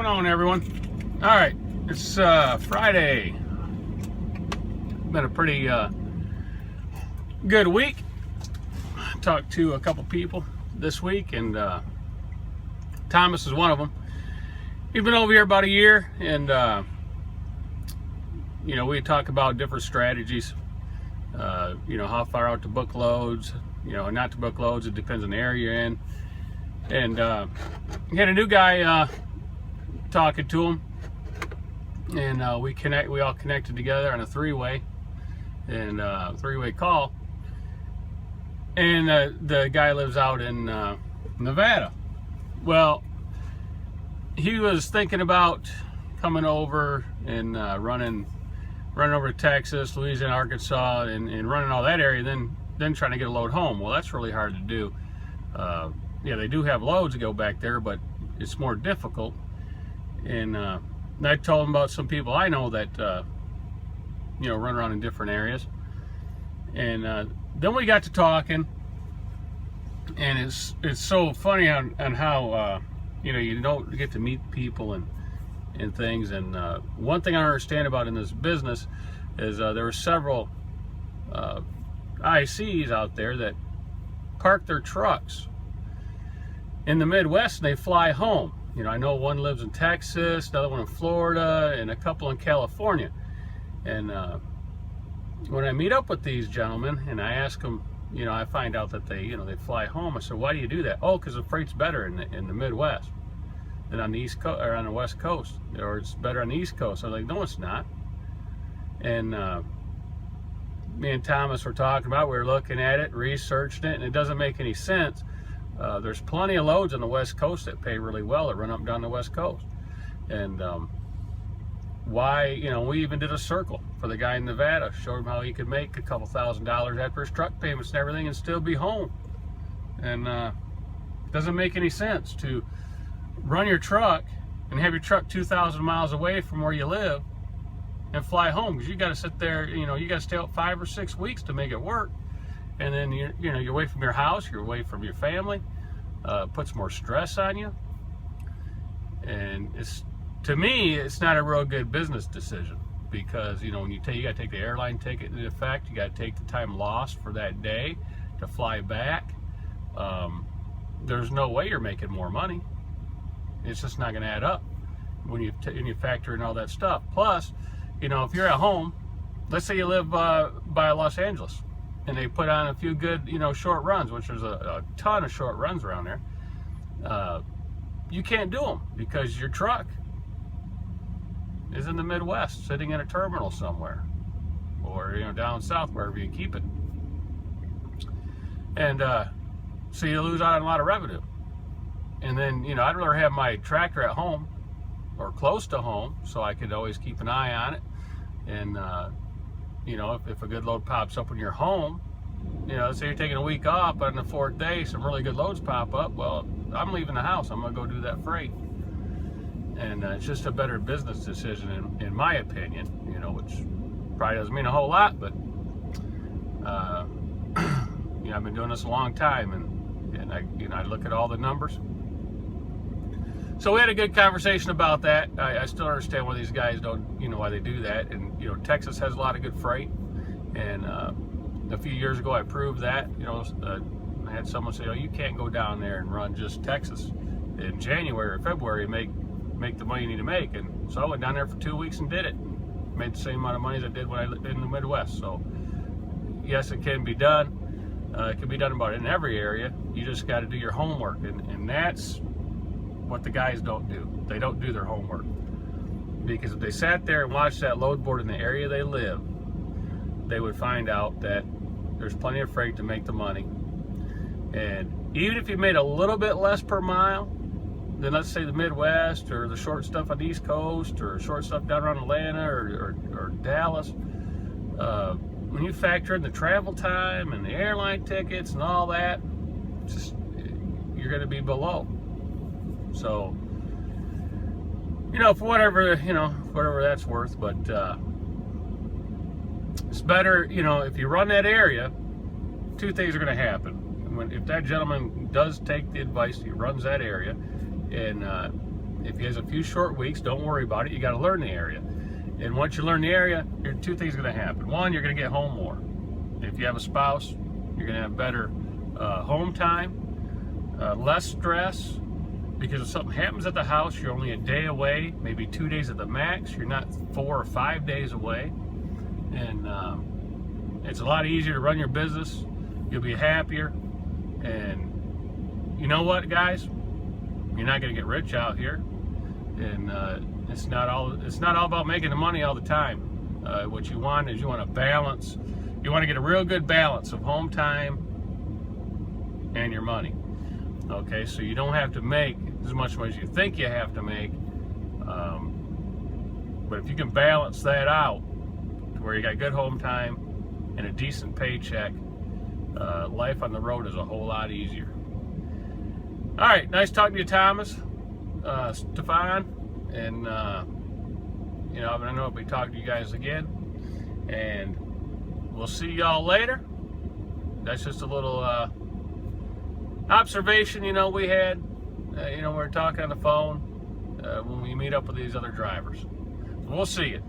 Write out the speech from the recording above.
going on, everyone? All right, it's Friday. Been a pretty good week. Talked to a couple people this week, and Thomas is one of them. He's been over here about a year, and we talk about different strategies. How far out to book loads, not to book loads. It depends on the area you're in. And we had a new guy talking to him, and we all connected together on a three-way call. And the guy lives out in Nevada. Well, he was thinking about coming over and running over to Texas, Louisiana, Arkansas, and running all that area, then trying to get a load home. Well, that's really hard to do. They do have loads to go back there, but it's more difficult. And I told him about some people I know that run around in different areas. And then we got to talking, and it's so funny on how you don't get to meet people and things. And one thing I understand about in this business is there were several ICs out there that park their trucks in the Midwest and they fly home. I know one lives in Texas, another one in Florida, and a couple in California. And when I meet up with these gentlemen and I ask them, I find out that they fly home. I said, why do you do that? Oh, because the freight's better in the Midwest than on the East Coast or on the West Coast, or it's better on the East Coast. I was like, no, it's not. And me and Thomas were talking about it. We were looking at it, researching it, and it doesn't make any sense. There's plenty of loads on the West Coast that pay really well that run up and down the West Coast. And why, we even did a circle for the guy in Nevada, showed him how he could make a couple $1,000s after his truck payments and everything and still be home. And it doesn't make any sense to run your truck and have your truck 2,000 miles away from where you live and fly home, because you got to sit there, you got to stay out 5 or 6 weeks to make it work. And then you're away from your house, you're away from your family. Puts more stress on you. And to me, it's not a real good business decision, because when you got to take the airline ticket into effect, you got to take the time lost for that day to fly back. There's no way you're making more money. It's just not going to add up when you factor in all that stuff. Plus, if you're at home, let's say you live by Los Angeles, and they put on a few good, short runs, which there's a ton of short runs around there. You can't do them because your truck is in the Midwest, sitting in a terminal somewhere, or down south, wherever you keep it. And so you lose out on a lot of revenue. And then I'd rather have my tractor at home or close to home, so I could always keep an eye on it. And if a good load pops up when you're home, let's say you're taking a week off, but on the 4th day some really good loads pop up, well, I'm leaving the house, I'm gonna go do that freight. And it's just a better business decision in my opinion, which probably doesn't mean a whole lot, but I've been doing this a long time, and I look at all the numbers. So we had a good conversation about that. I still understand why these guys don't, why they do that. And Texas has a lot of good freight, and a few years ago I proved that. I had someone say, "Oh, you can't go down there and run just Texas in January or February and make the money you need to make." And so I went down there for 2 weeks and did it. Made the same amount of money as I did when I lived in the Midwest. So yes, it can be done. It can be done about in every area. You just got to do your homework, and that's what the guys don't do. They don't do their homework, because if they sat there and watched that load board in the area they live, they would find out that there's plenty of freight to make the money. And even if you made a little bit less per mile than, let's say, the Midwest, or the short stuff on the East Coast, or short stuff down around Atlanta or Dallas, when you factor in the travel time and the airline tickets and all that, you're going to be below. So, for whatever that's worth, but it's better, if you run that area, two things are going to happen. If that gentleman does take the advice, he runs that area, and If he has a few short weeks, don't worry about it. You got to learn the area. And once you learn the area, two things are going to happen. One, you're going to get home more. If you have a spouse, you're going to have better home time, less stress, because if something happens at the house, you're only a day away, maybe 2 days at the max. You're not 4 or 5 days away. And it's a lot easier to run your business. You'll be happier. And you know what, guys? You're not going to get rich out here. And it's not all about making the money all the time. What you want is you want a balance. You want to get a real good balance of home time and your money. Okay, so you don't have to make as much money as you think you have to make. But if you can balance that out to where you got good home time and a decent paycheck, life on the road is a whole lot easier. All right, nice talking to you, Thomas, Stefan, and you know, I know I'll be talking to you guys again, and we'll see y'all later. That's just a little observation, you know, we had, you know, we were talking on the phone when we meet up with these other drivers. So we'll see you.